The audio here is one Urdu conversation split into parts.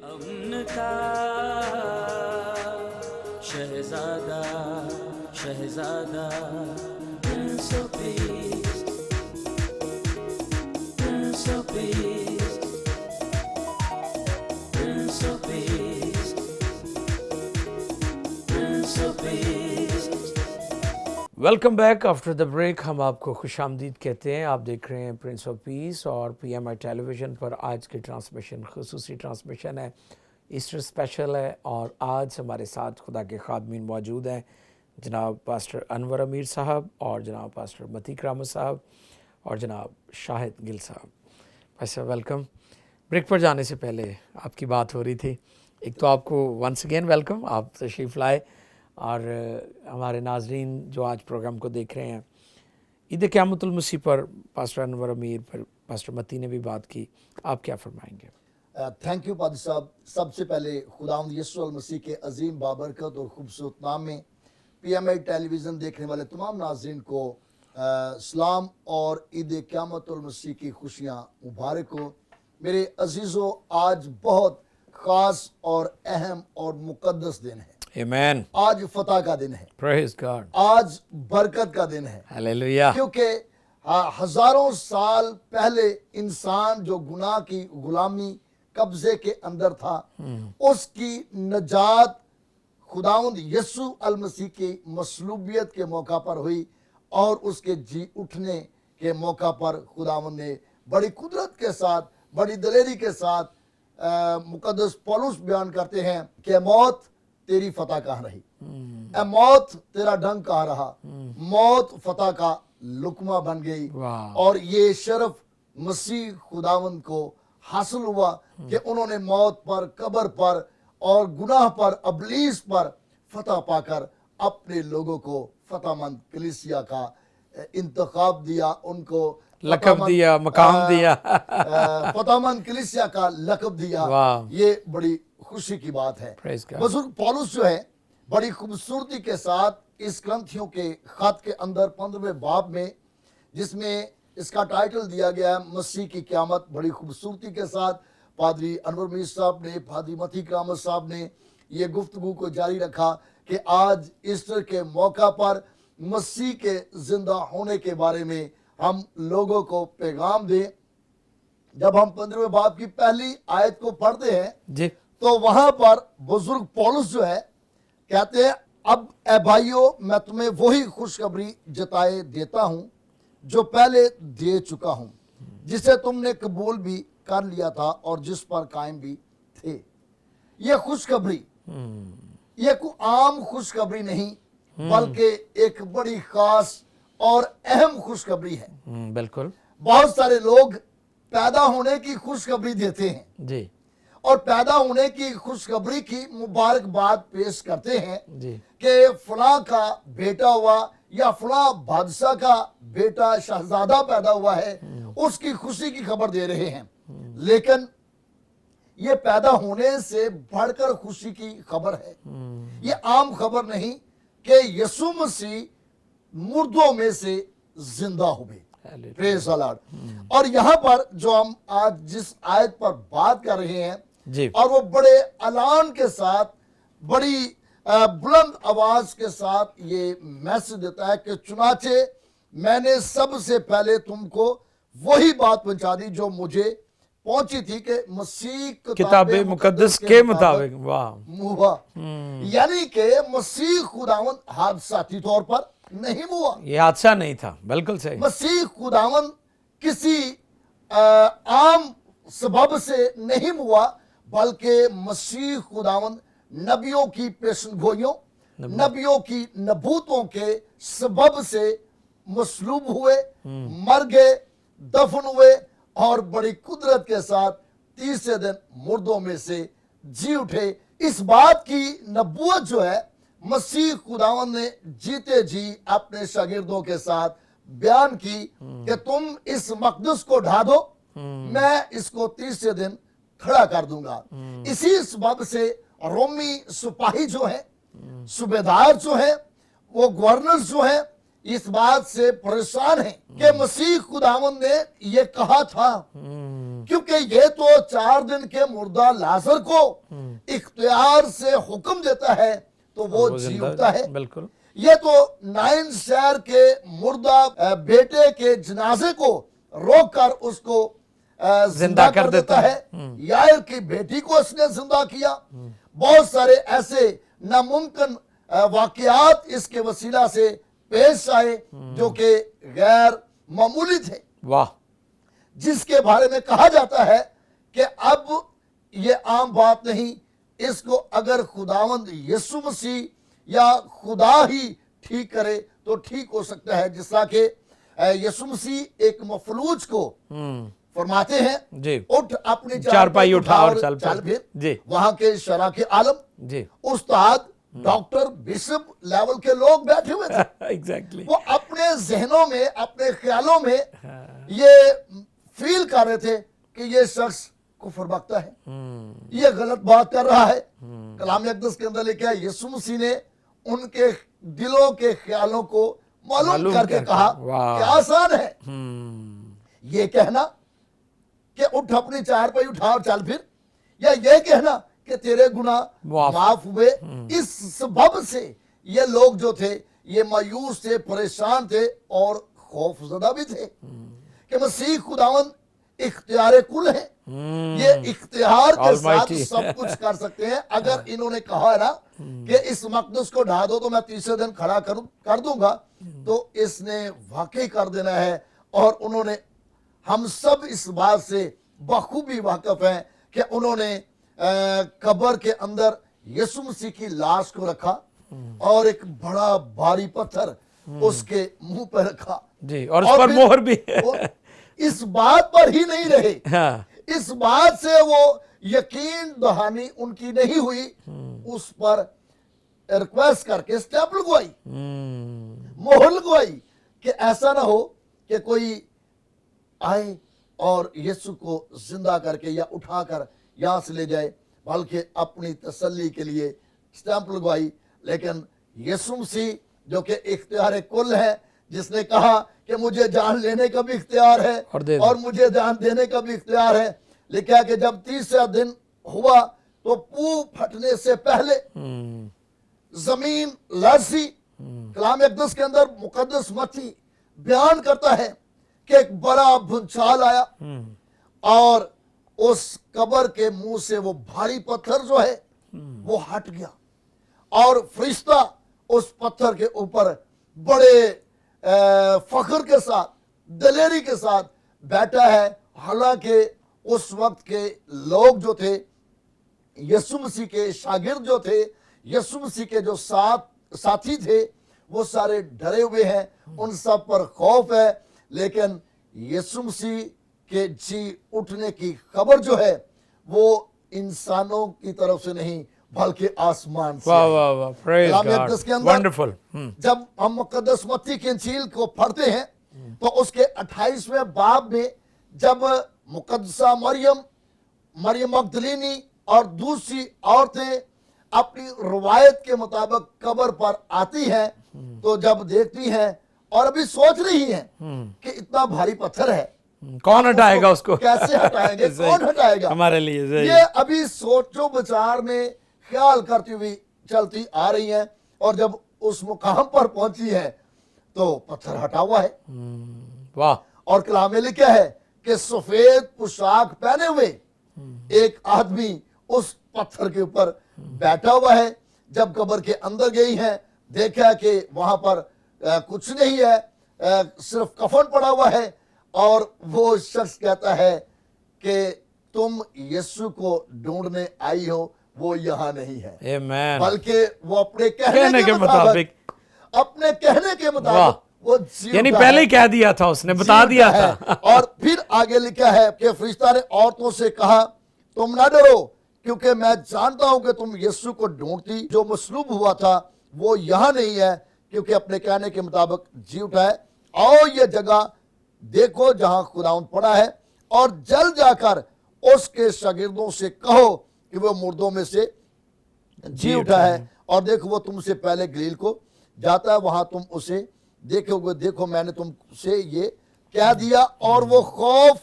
امن کا شہزادہ شہزادہ prince of peace prince of peace prince of peace prince of peace. Welcome back after the break. ہم آپ کو خوش آمدید کہتے ہیں. آپ دیکھ رہے ہیں پرنس آف پیس اور پی ایم آئی ٹیلی ویژن پر. آج کی ٹرانسمیشن خصوصی ٹرانسمیشن ہے, ایسٹر اسپیشل ہے, اور آج ہمارے ساتھ خدا کے خادمین موجود ہیں, جناب پاسٹر انور امیر صاحب اور جناب پاسٹر متی کرامت صاحب اور جناب شاہد گل صاحب. ویسے ویلکم. بریک پر جانے سے پہلے آپ کی بات ہو رہی تھی. ایک تو آپ کو ونس اگین ویلکم, آپ تشریف لائے, اور ہمارے ناظرین جو آج پروگرام کو دیکھ رہے ہیں, عید قیامت المسیح پر پاسٹر انور امیر پر پاسٹر متی نے بھی بات کی. آپ کیا فرمائیں گے؟ تھینک یو پادری صاحب. سب سے پہلے خداوند یسوع المسیح کے عظیم بابرکت اور خوبصورت نام میں پی ایم آئی ٹیلی ویژن دیکھنے والے تمام ناظرین کو سلام اور عید قیامت المسیح کی خوشیاں مبارک ہو. میرے عزیزو, آج بہت خاص اور اہم اور مقدس دن ہے. آمین. آج فتح کا دن ہے, پریز گاڈ. آج برکت کا دن ہے. ہلیلویا. کیونکہ ہزاروں سال پہلے انسان جو گناہ کی غلامی قبضے کے اندر تھا, اس کی نجات خداوند یسوع المسیح کی مصلوبیت کے موقع پر ہوئی, اور اس کے جی اٹھنے کے موقع پر خداوند نے بڑی قدرت کے ساتھ, بڑی دلیری کے ساتھ, مقدس پولس بیان کرتے ہیں کہ موت تیری فتح کہاں رہی, اے موت تیرا ڈنگ کہاں رہا. موت فتح کا لقمہ بن گئی. اور یہ شرف مسیح خداوند کو حاصل ہوا کہ انہوں نے موت پر, قبر پر اور گناہ پر, ابلیس پر فتح پا کر اپنے لوگوں کو فتح مند کلیسیا کا انتخاب دیا, ان کو لقب دیا, مقام دیا, فتح مند کلیسیا کا لقب دیا. یہ بڑی خوشی کی بات ہے. بزرگ پولس جو ہے بڑی خوبصورتی کے ساتھ اس گرنتھیوں کے خط کے اندر 15ویں باب میں, جس میں اس کا ٹائٹل دیا گیا ہے مسیح کی قیامت, بڑی خوبصورتی کے ساتھ پادری انور میر صاحب نے, پادری متی کرامت صاحب نے یہ گفتگو کو جاری رکھا کہ آج ایسٹر کے موقع پر مسیح کے زندہ ہونے کے بارے میں ہم لوگوں کو پیغام دیں. جب ہم 15ویں باب کی پہلی آیت کو پڑھتے ہیں جی, تو وہاں پر بزرگ پولس جو ہے کہتے ہیں, اب اے بھائیو میں تمہیں وہی خوشخبری جتائے دیتا ہوں جو پہلے دے چکا ہوں, جسے تم نے قبول بھی کر لیا تھا اور جس پر قائم بھی تھے. یہ خوشخبری یہ کوئی عام خوشخبری نہیں, بلکہ ایک بڑی خاص اور اہم خوشخبری ہے. بالکل. بہت سارے لوگ پیدا ہونے کی خوشخبری دیتے ہیں جی, اور پیدا ہونے کی خوشخبری کی مبارکباد پیش کرتے ہیں جی, کہ فلاں کا بیٹا ہوا یا فلاں بادشاہ کا بیٹا شہزادہ پیدا ہوا ہے, اس کی خوشی کی خبر دے رہے ہیں. لیکن یہ پیدا ہونے سے بڑھ کر خوشی کی خبر ہے. یہ عام خبر نہیں کہ یسوع مسیح مردوں میں سے زندہ ہوئے. پریز دی لارڈ. اور یہاں پر جو ہم آج جس آیت پر بات کر رہے ہیں, جی, اور وہ بڑے اعلان کے ساتھ, بڑی بلند آواز کے ساتھ یہ میسج دیتا ہے کہ چنانچہ میں نے سب سے پہلے تم کو وہی بات پہنچا دی جو مجھے پہنچی تھی کہ مسیح کتاب مقدس کے مطابق ہوا. یعنی کہ مسیح خداوند حادثاتی طور پر نہیں ہوا. یہ حادثہ نہیں تھا. بالکل صحیح. مسیح خداوند کسی عام سبب سے نہیں ہوا, بلکہ مسیح خداوند نبیوں کی پیشن گوئیوں, نبیوں کی نبوتوں کے سبب سے مصلوب ہوئے, مر گئے, دفن ہوئے, اور بڑی قدرت کے ساتھ تیسرے دن مردوں میں سے جی اٹھے. اس بات کی نبوت جو ہے مسیح خداوند نے جیتے جی اپنے شاگردوں کے ساتھ بیان کی کہ تم اس مقدس کو ڈھا دو, میں اس کو تیسرے دن کھڑا کر دوں گا. اسی سبب سے رومی سپاہی جو ہیں, صوبیدار جو ہیں, وہ گورنر جو ہیں, اس بات سے پریشان ہیں کہ مسیح خداوند نے یہ کہا تھا کیونکہ یہ تو 4 دن کے مردہ لازر کو اختیار سے حکم دیتا ہے تو وہ جی اٹھتا ہے. بالکل. یہ تو 9 شہر کے مردہ بیٹے کے جنازے کو روک کر اس کو زندہ کر دیتا ہے. یائر کی بیٹی کو اس نے زندہ کیا. بہت سارے ایسے ناممکن واقعات اس کے وسیلہ سے پیش آئے جو کہ غیر معمولی تھے. واہ. جس کے بارے میں کہا جاتا ہے کہ اب یہ عام بات نہیں، اس کو اگر خداوند یسوع مسیح یا خدا ہی ٹھیک کرے تو ٹھیک ہو سکتا ہے. جس طرح کہ یسوع مسیح ایک مفلوج کو فرماتے ہیں جی اٹھ اپنی چارپائی اٹھا اور چل پھر. جی وہاں کے شرح کے عالم، جی استاد، ڈاکٹر، بشپ لیول کے لوگ بیٹھے ہوئے تھے. ایگزیکٹلی. وہ اپنے ذہنوں میں، اپنے خیالوں میں یہ فیل کر رہے تھے کہ یہ شخص کفر بکتا ہے، یہ غلط بات کر رہا ہے. کلام اقدس کے اندر لکھا ہے یسوع مسیح نے ان کے دلوں کے خیالوں کو معلوم کر کے کہا کہ آسان ہے یہ کہنا کہ اٹھ اپنی چارپائی اٹھا اور چل پھر، یا یہ کہنا کہ تیرے گناہ معاف ہوئے. اس سبب سے یہ لوگ جو تھے یہ مایوس تھے، پریشان تھے اور خوف زدہ بھی تھے کہ مسیح خداوند اختیار کل ہے، یہ اختیار کے ساتھ سب کچھ کر سکتے ہیں. اگر انہوں نے کہا ہے نا کہ اس مقدس کو ڈھا دو تو میں تیسرے دن کھڑا کر دوں گا، تو اس نے واقعی کر دینا ہے. اور انہوں نے، ہم سب اس بات سے بخوبی واقف ہیں کہ انہوں نے قبر کے اندر یسوع مسیح کی لاش کو رکھا اور ایک بڑا بھاری پتھر اس کے منہ پہ رکھا. جی اور اس پر مہر بھی. اس بات پر ہی نہیں رہے، اس بات سے وہ یقین دہانی ان کی نہیں ہوئی، اس پر ریکویسٹ کر کے سٹیمپ لگوائی، مہر لگوائی کہ ایسا نہ ہو کہ کوئی آئے اور یسوع کو زندہ کر کے یا اٹھا کر یہاں سے لے جائے، بلکہ اپنی تسلی کے لیے سٹیمپ لگوائی. لیکن یسوع مسیح جو کہ اختیار کل ہے، جس نے کہا کہ مجھے جان لینے کا بھی اختیار ہے اور مجھے جان دینے کا بھی اختیار ہے. لکھا کہ جب تیسرا دن ہوا تو پو پھٹنے سے پہلے زمین لرزی. کلام اقدس کے اندر مقدس متی بیان کرتا ہے کہ ایک بڑا بھونچال آیا اور اس قبر کے منہ سے وہ بھاری پتھر جو ہے وہ ہٹ گیا، اور فرشتہ اس پتھر کے اوپر بڑے فخر کے ساتھ، دلیری کے ساتھ بیٹھا ہے. حالانکہ اس وقت کے لوگ جو تھے، یسوع مسیح کے شاگرد جو تھے، یسوع مسیح کے جو ساتھی تھے، وہ سارے ڈرے ہوئے ہیں، ان سب پر خوف ہے. لیکن یسوع مسیح کے جی اٹھنے کی خبر جو ہے وہ انسانوں کی طرف سے نہیں بلکہ آسمان سے. کلام اقدس کے اندر جب ہم مقدس متی کی انجیل کو پڑھتے ہیں تو اس کے 28ویں باب میں جب مقدسہ مریم مگدلینی اور دوسری عورتیں اپنی روایت کے مطابق قبر پر آتی ہیں تو جب دیکھتی ہیں اور ابھی سوچ رہی ہیں کہ اتنا بھاری پتھر ہے، کون ہٹائے گا اس کو، کیسے ہٹائیں گے، کون ہٹائے گا ہمارے لیے. یہ ابھی سوچو بچار میں خیال کرتی ہوئی چلتی آ رہی ہیں، اور جب اس مقام پر پہنچی ہے تو پتھر ہٹا ہوا ہے. واہ. اور کلام میں لکھا ہے کہ سفید پوشاک پہنے ہوئے ایک آدمی اس پتھر کے اوپر بیٹھا ہوا ہے. جب قبر کے اندر گئی ہیں دیکھا کہ وہاں پر کچھ نہیں ہے، صرف کفن پڑا ہوا ہے، اور وہ شخص کہتا ہے کہ تم یسوع کو ڈھونڈنے آئی ہو، وہ یہاں نہیں ہے، بلکہ وہ اپنے کہنے کے مطابق وہ یعنی پہلے ہی کہہ دیا تھا، اس نے بتا دیا تھا. اور پھر آگے لکھا ہے کہ فرشتہ نے عورتوں سے کہا تم نہ ڈرو، کیونکہ میں جانتا ہوں کہ تم یسوع کو ڈھونڈتی، جو مصلوب ہوا تھا وہ یہاں نہیں ہے، کیونکہ اپنے کہنے کے مطابق جی اٹھا ہے. آؤ یہ جگہ دیکھو جہاں خداوند پڑا ہے، اور جل جا کر اس کے شاگردوں سے کہو کہ وہ مردوں میں سے جی اٹھا ہے، اور دیکھو وہ تم سے پہلے گلیل کو جاتا ہے، وہاں تم اسے دیکھو گے. دیکھو میں نے تم سے یہ کہہ دیا. اور وہ خوف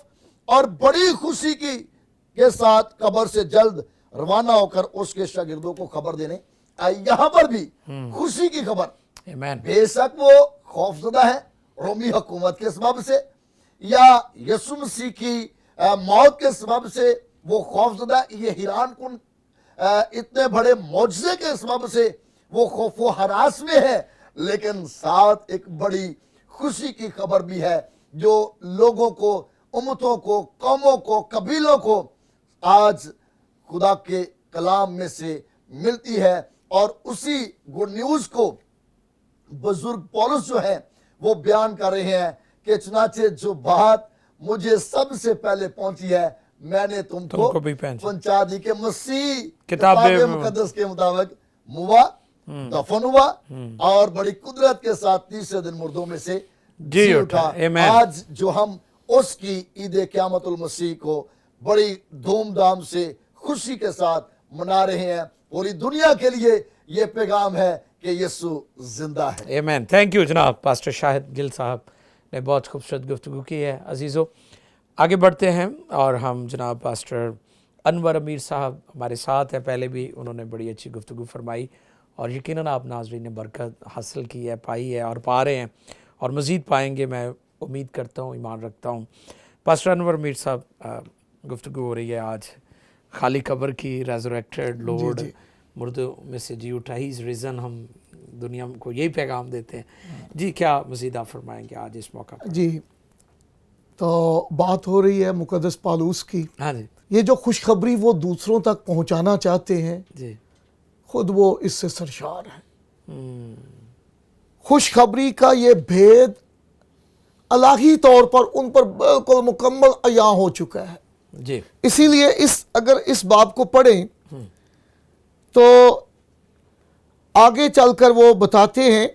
اور بڑی خوشی کے ساتھ قبر سے جلد روانہ ہو کر اس کے شاگردوں کو خبر دینے آئی۔ یہاں پر بھی خوشی کی خبر، آمین، بے شک وہ خوف زدہ ہے رومی حکومت کے سبب سے یا یسوع مسیح کی موت کے سبب سے وہ خوف زدہ، یہ حیران کن اتنے بڑے معجزے کے سبب سے وہ خوف و ہراس میں ہے، لیکن ساتھ ایک بڑی خوشی کی خبر بھی ہے جو لوگوں کو، امتوں کو، قوموں کو، قبیلوں کو آج خدا کے کلام میں سے ملتی ہے۔ اور اسی گڈ نیوز کو بزرگ پولس جو ہے وہ بیان کر رہے ہیں کہ چنانچہ جو بات مجھے سب سے پہلے پہنچی ہے میں نے تم کو بھی پہنچا دی کہ مسیح کتاب مقدس کے مطابق موا، دفن ہوا اور بڑی قدرت کے ساتھ تیسرے دن مردوں میں سے جی اٹھا۔ آج جو ہم اس کی عید قیامت المسیح کو بڑی دھوم دھام سے خوشی کے ساتھ منا رہے ہیں، پوری دنیا کے لیے یہ پیغام ہے کہ یسوع زندہ ہے۔ آمین۔ تھینک یو جناب پاسٹر شاہد گل صاحب نے بہت خوبصورت گفتگو کی ہے۔ عزیزو آگے بڑھتے ہیں اور ہم جناب پاسٹر انور امیر صاحب ہمارے ساتھ ہیں، پہلے بھی انہوں نے بڑی اچھی گفتگو فرمائی اور یقیناً آپ ناظرین نے برکت حاصل کی ہے، پائی ہے اور پا رہے ہیں اور مزید پائیں گے، میں امید کرتا ہوں، ایمان رکھتا ہوں۔ پاسٹر انور امیر صاحب گفتگو ہو رہی ہے آج خالی قبر کی، ریزوریکٹڈ لارڈ مردوں میں سے جی اٹھا، ہی از ریزن، ہم دنیا کو یہی پیغام دیتے ہیں۔ جی کیا مزید آپ فرمائیں گے آج اس موقع پر؟ جی تو بات ہو رہی ہے مقدس پالوس کی، ہاں جی، یہ جو خوشخبری وہ دوسروں تک پہنچانا چاہتے ہیں جی، خود وہ اس سے سرشار ہیں۔ خوشخبری کا یہ بھید الہی طور پر ان پر بالکل مکمل عیاں ہو چکا ہے، جی، اسی لیے اگر اس باب کو پڑھیں تو آگے چل کر وہ بتاتے ہیں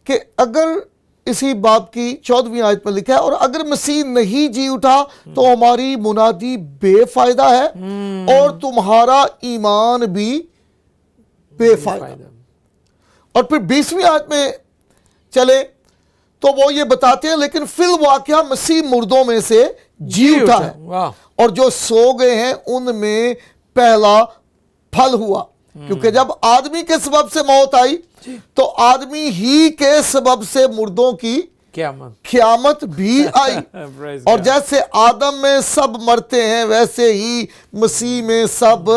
کہ اگر اسی باب کی 14ویں آیت میں لکھا ہے، اور اگر مسیح نہیں جی اٹھا تو ہماری منادی بے فائدہ ہے اور تمہارا ایمان بھی بے فائدہ۔ اور پھر 20ویں آیت میں چلے تو وہ یہ بتاتے ہیں لیکن فی الواقعہ مسیح مردوں میں سے جی اٹھا ہے، اور جو سو گئے ہیں ان میں پہلا پھل ہوا، کیونکہ جب آدمی کے سبب سے موت آئی تو آدمی ہی کے سبب سے مردوں کی قیامت بھی آئی، اور جیسے آدم میں سب مرتے ہیں ویسے ہی مسیح میں سب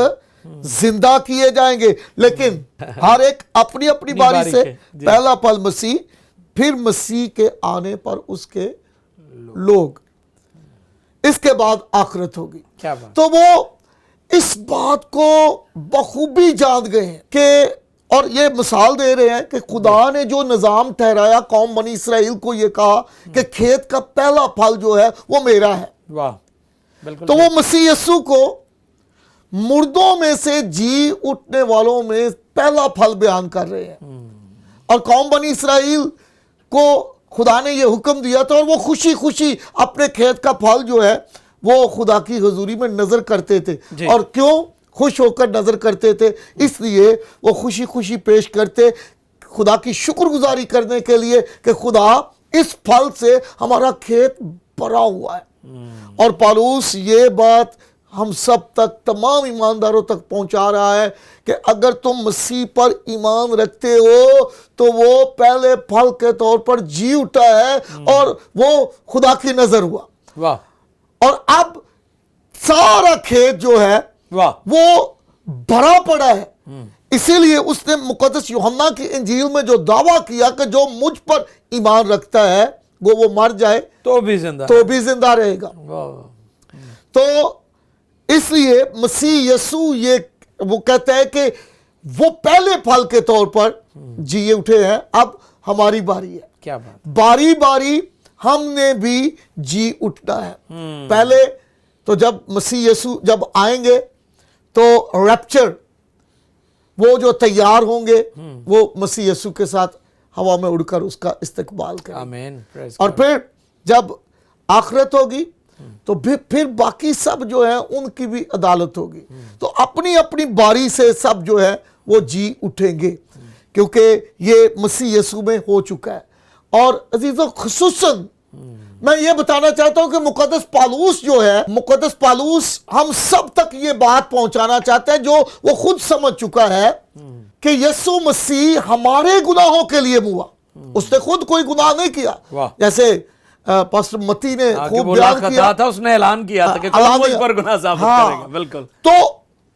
زندہ کیے جائیں گے، لیکن ہر ایک اپنی اپنی باری سے، پہلا پھل مسیح، پھر مسیح کے آنے پر اس کے لوگ، اس کے بعد آخرت ہوگی۔ تو وہ اس بات کو بخوبی جان گئے ہیں کہ، اور یہ مثال دے رہے ہیں کہ خدا نے جو نظام ٹھہرایا قوم بنی اسرائیل کو، یہ کہا کہ کھیت کا پہلا پھل جو ہے وہ میرا ہے، تو وہ مسیح یسوع کو مردوں میں سے جی اٹھنے والوں میں پہلا پھل بیان کر رہے ہیں، اور قوم بنی اسرائیل کو خدا نے یہ حکم دیا تھا اور وہ خوشی خوشی اپنے کھیت کا پھل جو ہے وہ خدا کی حضوری میں نظر کرتے تھے۔ اور کیوں خوش ہو کر نظر کرتے تھے؟ اس لیے وہ خوشی خوشی پیش کرتے خدا کی شکر گزاری کرنے کے لیے کہ خدا اس پھل سے ہمارا کھیت بھرا ہوا ہے۔ اور پالوس یہ بات ہم سب تک، تمام ایمانداروں تک پہنچا رہا ہے کہ اگر تم مسیح پر ایمان رکھتے ہو تو وہ پہلے پھل کے طور پر جی اٹھا ہے اور وہ خدا کی نظر ہوا، اور اب سارا کھیت جو ہے وہ بھرا پڑا ہے۔ اسی لیے اس نے مقدس یوحنا کی انجیل میں جو دعویٰ کیا کہ جو مجھ پر ایمان رکھتا ہے وہ مر جائے تو بھی زندہ رہے گا۔ تو اس لیے مسیح یسوع وہ کہتا ہے کہ وہ پہلے پھل کے طور پر جیے اٹھے ہیں، اب ہماری باری ہے، کیا بات، باری باری ہم نے بھی جی اٹھنا ہے۔ پہلے تو جب مسیح یسوع جب آئیں گے تو ریپچر، وہ جو تیار ہوں گے وہ مسیح یسوع کے ساتھ ہوا میں اڑ کر اس کا استقبال کریں، اور پھر جب آخرت ہوگی تو پھر باقی سب جو ہیں ان کی بھی عدالت ہوگی، تو اپنی اپنی باری سے سب جو ہے وہ جی اٹھیں گے، کیونکہ یہ مسیح یسوع میں ہو چکا ہے۔ اور عزیزو خصوصاً میں یہ بتانا چاہتا ہوں کہ مقدس پالوس جو ہے، مقدس پالوس ہم سب تک یہ بات پہنچانا چاہتا ہے جو وہ خود سمجھ چکا ہے کہ یسوع مسیح ہمارے گناہوں کے لیے ہوا. اس نے خود کوئی گناہ نہیں کیا. واہ. جیسے پاسٹر متی نے خوب بیان کیا تھا، اس نے اعلان کیا تھا کہ کون مجھ پر گناہ ثابت کرے گا. بالکل. تو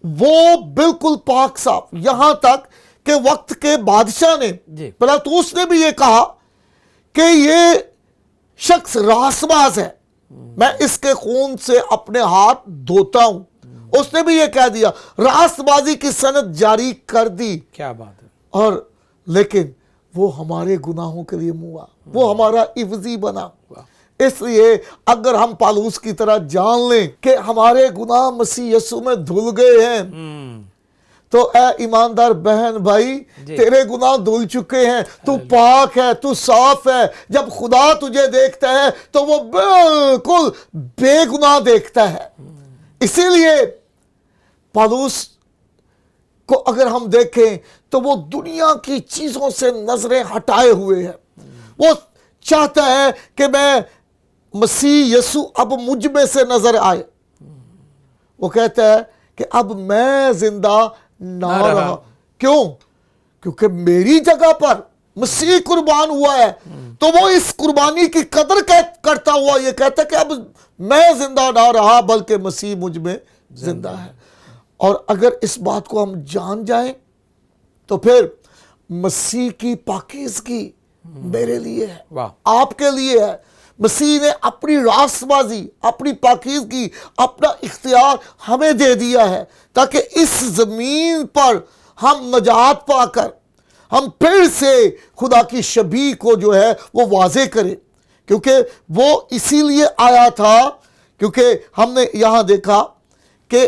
وہ بالکل پاک صاف، یہاں تک کہ وقت کے بادشاہ نے، جی. پلاطوس نے بھی یہ کہا کہ یہ شخص راس باز ہے، میں اس کے خون سے اپنے ہاتھ دھوتا ہوں. اس نے بھی یہ کہہ دیا، راست بازی کی سند جاری کر دی. کیا بات ہے. اور لیکن وہ ہمارے گناہوں کے لیے ہوا، وہ ہمارا عوضی بنا. اس لیے اگر ہم پالوس کی طرح جان لیں کہ ہمارے گناہ مسیح یسوع میں دھل گئے ہیں، تو اے ایماندار بہن بھائی، تیرے گناہ دھل چکے ہیں، تو پاک ہے، تو صاف ہے. جب خدا تجھے دیکھتا ہے تو وہ بالکل بے گناہ دیکھتا ہے. اسی لیے پالوس کو اگر ہم دیکھیں تو وہ دنیا کی چیزوں سے نظریں ہٹائے ہوئے ہیں. وہ چاہتا ہے کہ میں مسیح یسوع اب مجھ میں سے نظر آئے. وہ کہتا ہے کہ اب میں زندہ نہ رہا. کیوں؟ کیونکہ میری جگہ پر مسیح قربان ہوا ہے. تو وہ اس قربانی کی قدر کرتا ہوا یہ کہتا ہے کہ اب میں زندہ نہ رہا بلکہ مسیح مجھ میں زندہ ہے. اور اگر اس بات کو ہم جان جائیں تو پھر مسیح کی پاکیزگی میرے لیے ہے، آپ کے لیے ہے. مسیح نے اپنی راست بازی، اپنی پاکیزگی، اپنا اختیار ہمیں دے دیا ہے تاکہ اس زمین پر ہم نجات پا کر ہم پھر سے خدا کی شبیہ کو جو ہے وہ واضح کریں. کیونکہ وہ اسی لیے آیا تھا، کیونکہ ہم نے یہاں دیکھا کہ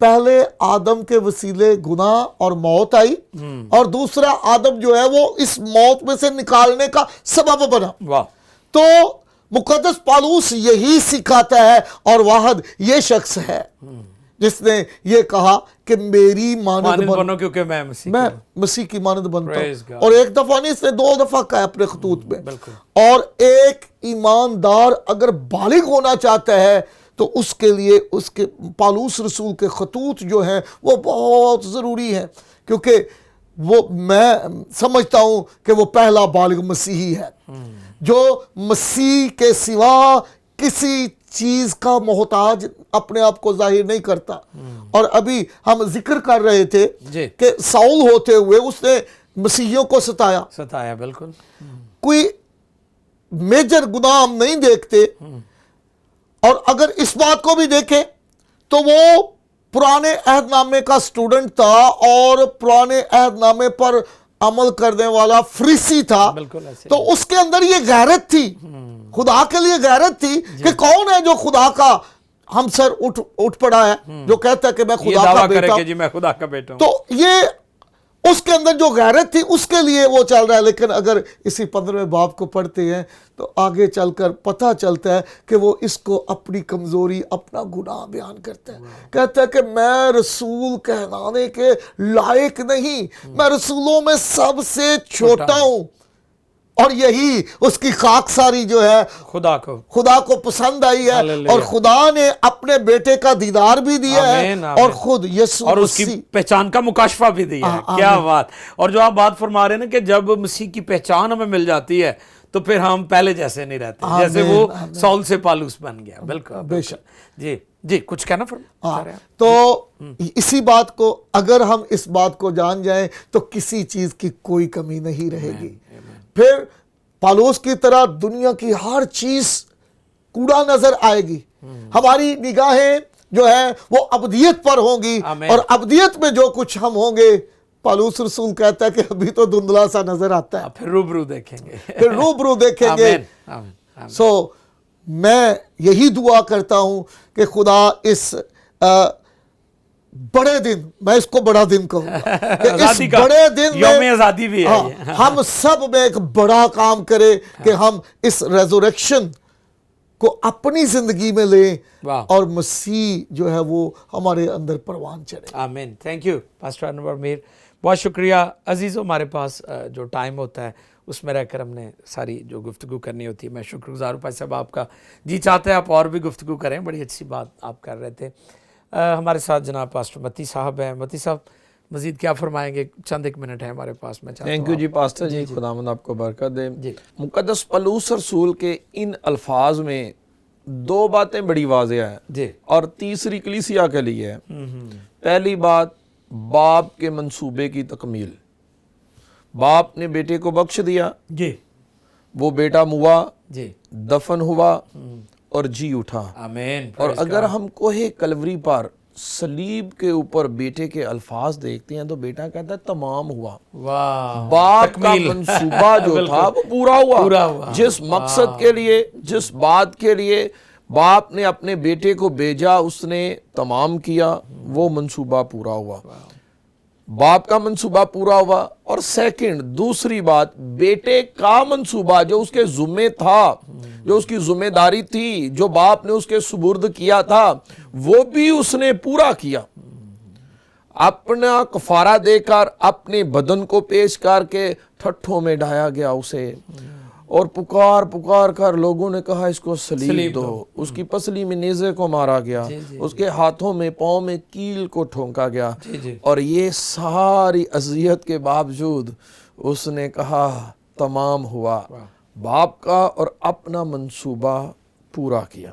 پہلے آدم کے وسیلے گناہ اور موت آئی، اور دوسرا آدم جو ہے وہ اس موت میں سے نکالنے کا سبب بنا. تو مقدس پالوس یہی سکھاتا ہے، اور واحد یہ شخص ہے جس نے یہ کہا کہ میری مانند بنو، کیونکہ میں مسیح کی مانند بنتا ہوں. اور ایک دفعہ نہیں، اس نے 2 دفعہ کہا اپنے خطوط میں. اور ایک ایماندار اگر بالغ ہونا چاہتا ہے تو اس کے لیے اس کے پالوس رسول کے خطوط جو ہیں وہ بہت ضروری ہیں، کیونکہ وہ میں سمجھتا ہوں کہ وہ پہلا بالغ مسیحی ہے جو مسیح کے سوا کسی چیز کا محتاج اپنے آپ کو ظاہر نہیں کرتا. اور ابھی ہم ذکر کر رہے تھے کہ ساؤل ہوتے ہوئے اس نے مسیحیوں کو ستایا. بالکل. کوئی میجر گناہ ہم نہیں دیکھتے. اور اگر اس بات کو بھی دیکھیں تو وہ پرانے عہد نامے کا سٹوڈنٹ تھا اور پرانے عہد نامے پر عمل کرنے والا فریسی تھا. تو اس کے اندر یہ غیرت تھی، خدا کے لیے غیرت تھی کہ کون ہے جو خدا کا ہمسر اٹھ پڑا ہے، جو کہتا ہے کہ میں خدا کا بیٹا ہوں. تو یہ اس کے اندر جو غیرت تھی اس کے لیے وہ چل رہا ہے. لیکن اگر اسی 15ویں باب کو پڑھتے ہیں تو آگے چل کر پتہ چلتا ہے کہ وہ اس کو اپنی کمزوری، اپنا گناہ بیان کرتا ہے. کہتا ہے کہ میں رسول کہلانے کے لائق نہیں، میں رسولوں میں سب سے چھوٹا ہوں. اور یہی اس کی خاکساری جو ہے خدا کو پسند آئی ہے. اور خدا نے اپنے بیٹے کا دیدار بھی دیا ہے اور خود یسوع اور اس کی پہچان کا مکاشفہ بھی دیا ہے. کیا بات. اور جو آپ بات فرما رہے ہیں نا کہ جب مسیح کی پہچان ہمیں مل جاتی ہے تو پھر ہم پہلے جیسے نہیں رہتے، جیسے وہ ساؤل سے پالوس بن گیا. بالکل. بے شک. جی کچھ کہنا فرما. تو اسی بات کو اگر ہم اس بات کو جان جائیں تو کسی چیز کی کوئی کمی نہیں رہے گی. پھر پالوس کی طرح دنیا کی ہر چیز کوڑا نظر آئے گی. ہماری نگاہیں جو ہیں وہ ابدیت پر ہوں گی، اور ابدیت میں جو کچھ ہم ہوں گے، پالوس رسول کہتا ہے کہ ابھی تو دھندلا سا نظر آتا ہے، پھر روبرو دیکھیں گے. سو میں یہی دعا کرتا ہوں کہ خدا اس بڑے دن، میں اس کو بڑا دن کہوں گا کہ اس بڑے دن یوم آزادی بھی ہے، ہم سب میں ایک بڑا کام کرے کہ ہم اس ریزوریکشن کو اپنی زندگی میں لیں اور مسیح جو ہے وہ ہمارے اندر پروان چڑھے. آمین. تھینک یو پاسٹر انور میر. بہت شکریہ عزیزو. ہمارے پاس جو ٹائم ہوتا ہے اس میں رہ کر ہم نے ساری جو گفتگو کرنی ہوتی ہے. میں شکر گزار ہوں پاس صاحب آپ کا. جی چاہتے ہیں آپ اور بھی گفتگو کریں, بڑی اچھی بات آپ کر رہے تھے. ہمارے ساتھ جناب پاسٹر متی صاحب ہیں. متی صاحب مزید کیا فرمائیں گے؟ چند ایک منٹ ہے ہمارے پاس. میں چاہتا ہوں تھینک یو جی پاسٹر جی, خداوند آپ کو برکت دے. مقدس پولس رسول کے ان الفاظ میں دو باتیں بڑی واضح ہیں جی, اور تیسری کلیسیا کے لیے ہے. پہلی بات باپ کے منصوبے کی تکمیل. باپ نے بیٹے کو بخش دیا, جی وہ بیٹا موا, جی, دفن ہوا اور جی اٹھا. آمین. اور اگر ہم کوہ کلوری پر صلیب کے اوپر بیٹے کے الفاظ دیکھتے ہیں تو بیٹا کہتا ہے تمام ہوا. واہ, باپ کا منصوبہ جو تھا وہ پورا ہوا. جس مقصد کے لیے, جس بات کے لیے باپ نے اپنے بیٹے کو بھیجا اس نے تمام کیا, وہ منصوبہ پورا ہوا. باپ کا منصوبہ پورا ہوا. اور سیکنڈ, دوسری بات, بیٹے کا منصوبہ جو اس کے ذمہ تھا, جو اس کی ذمہ داری تھی, جو باپ نے اس کے سپرد کیا تھا, وہ بھی اس نے پورا کیا. اپنا کفارہ دے کر, اپنے بدن کو پیش کر کے ٹھٹھوں میں ڈھایا گیا اسے, اور پکار کر لوگوں نے کہا اس کو سلیب دو. اس کی پسلی میں نیزے کو مارا گیا, اس کے ہاتھوں میں پاؤں میں کیل کو ٹھونکا گیا. اور یہ ساری اذیت کے باوجود اس نے کہا تمام ہوا. باپ کا اور اپنا منصوبہ پورا کیا.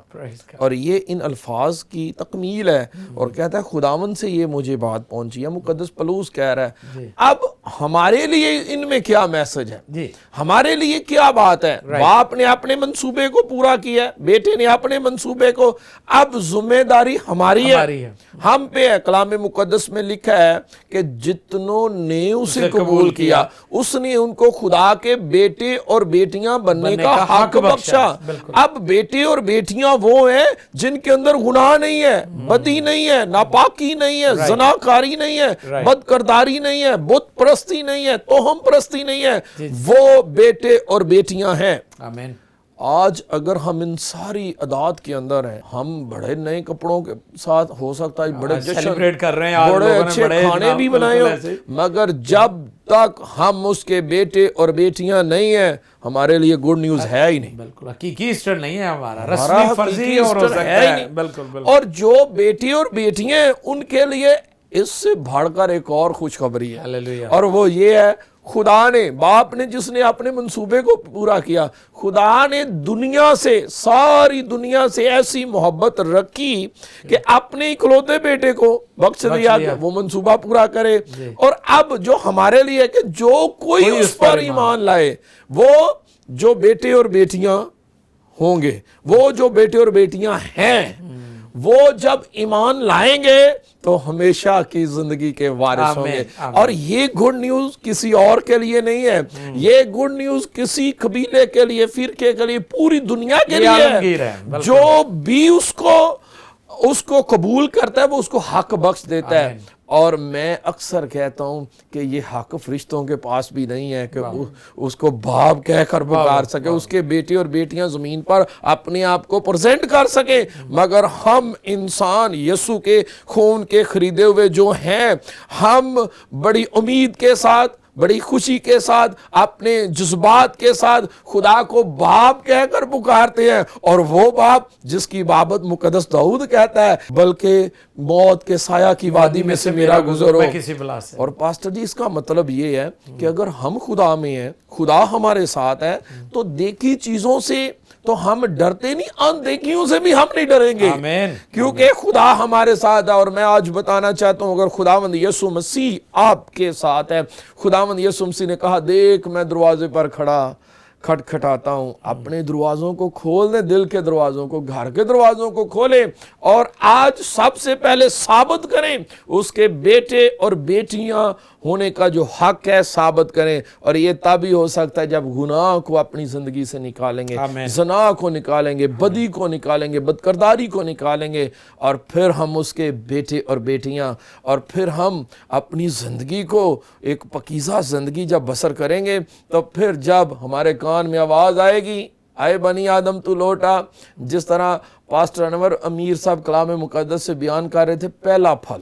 اور یہ ان الفاظ کی تکمیل ہے. اور کہتا ہے خداوند سے یہ مجھے بات پہنچی ہے. مقدس پولس کہہ رہا ہے اب ہمارے لیے ان میں کیا میسج ہے, ہمارے لیے کیا بات ہے. باپ نے اپنے منصوبے کو پورا کیا, بیٹے نے اپنے منصوبے کو, اب ذمہ داری ہماری ہے, ہم پہ ہے. کلام مقدس میں لکھا ہے کہ جتنوں نے اسے قبول کیا اس نے ان کو خدا کے بیٹے اور بیٹیاں بننے کا حق بخشا. اب بیٹے اور بیٹیاں وہ ہیں جن کے اندر گناہ نہیں ہے, بدی نہیں ہے, ناپاکی نہیں ہے, زناکاری نہیں ہے, بدکرداری نہیں ہے, بت پرستی نہیں ہے, توہم پرستی نہیں ہے. وہ بیٹے اور بیٹیاں ہیں. آمین. آج اگر ہم ان ساری عادات کے اندر ہیں, ہم بڑے نئے کپڑوں کے ساتھ ہو سکتا ہے بڑے سیلیبریٹ کر رہے ہیں, بڑے اچھے کھانے بھی بنائے ہو, مگر جب تک ہم اس کے بیٹے اور بیٹیاں نہیں ہیں ہمارے لیے گڈ نیوز ہے ہی نہیں. بالکل حقیقی ایسٹر نہیں ہے ہمارا, رسمی فرضی اور ہو سکتا ہے. بالکل. اور جو بیٹے اور بیٹیاں ہیں ان کے لیے اس سے بڑھ کر ایک اور خوشخبری ہے, اور وہ یہ ہے خدا نے, باپ نے جس نے اپنے منصوبے کو پورا کیا, خدا نے دنیا سے, ساری دنیا سے ایسی محبت رکھی کہ اپنے اکلوتے بیٹے کو بخش دیا کہ وہ منصوبہ پورا کرے. اور اب جو ہمارے لیے کہ جو کوئی اس پر ایمان لائے, وہ جو بیٹے اور بیٹیاں ہوں گے, وہ جو بیٹے اور بیٹیاں ہیں, وہ جب ایمان لائیں گے تو ہمیشہ کی زندگی کے وارث ہوں گے. اور یہ گڈ نیوز کسی اور کے لیے نہیں ہے, یہ گڈ نیوز کسی قبیلے کے لیے, فرقے کے لیے, پوری دنیا کے لیے ہے. جو بھی اس کو قبول کرتا ہے وہ اس کو حق بخش دیتا ہے. اور میں اکثر کہتا ہوں کہ یہ حق فرشتوں کے پاس بھی نہیں ہے کہ اس کو باپ کہہ کر پکار سکے, اس کے بیٹے اور بیٹیاں زمین پر اپنے آپ کو پریزنٹ کر سکیں. مگر ہم انسان یسوع کے خون کے خریدے ہوئے جو ہیں, ہم بڑی امید کے ساتھ, بڑی خوشی کے ساتھ, اپنے جذبات کے ساتھ خدا کو باپ کہہ کر پکارتے ہیں. اور وہ باپ جس کی بابت مقدس داؤد کہتا ہے بلکہ موت کے سایہ کی وادی میں سے میرا گزر ہو. اور پاسٹر جی اس کا مطلب یہ ہے کہ اگر ہم خدا میں ہیں, خدا ہمارے ساتھ ہے, تو دیکھی چیزوں سے تو ہم ڈرتے نہیں, اندیکھیوں سے بھی ہم نہیں ڈریں گے, کیونکہ خدا ہمارے ساتھ ہے. اور میں آج بتانا چاہتا ہوں, اگر خداوند یسوع مسیح آپ کے ساتھ ہے, خداوند یسوع مسیح نے کہا دیکھ میں دروازے پر کھڑا کھٹکھٹاتا ہوں, اپنے دروازوں کو کھول دیں, دل کے دروازوں کو, گھر کے دروازوں کو کھولیں, اور آج سب سے پہلے ثابت کریں اس کے بیٹے اور بیٹیاں ہونے کا جو حق ہے, ثابت کریں. اور یہ تبھی ہو سکتا ہے جب گناہ کو اپنی زندگی سے نکالیں گے, زنا کو نکالیں گے, بدی کو نکالیں گے, بدکرداری کو نکالیں گے, اور پھر ہم اس کے بیٹے اور بیٹیاں, اور پھر ہم اپنی زندگی کو ایک پاکیزہ زندگی جب بسر کریں گے, تو پھر جب ہمارے کان میں آواز آئے گی اے بنی آدم تو لوٹا, جس طرح پاسٹر انور امیر صاحب کلام مقدس سے بیان کر رہے تھے, پہلا پھل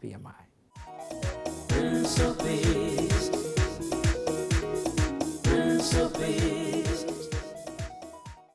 PMI। Prince of Peace, Prince of Peace.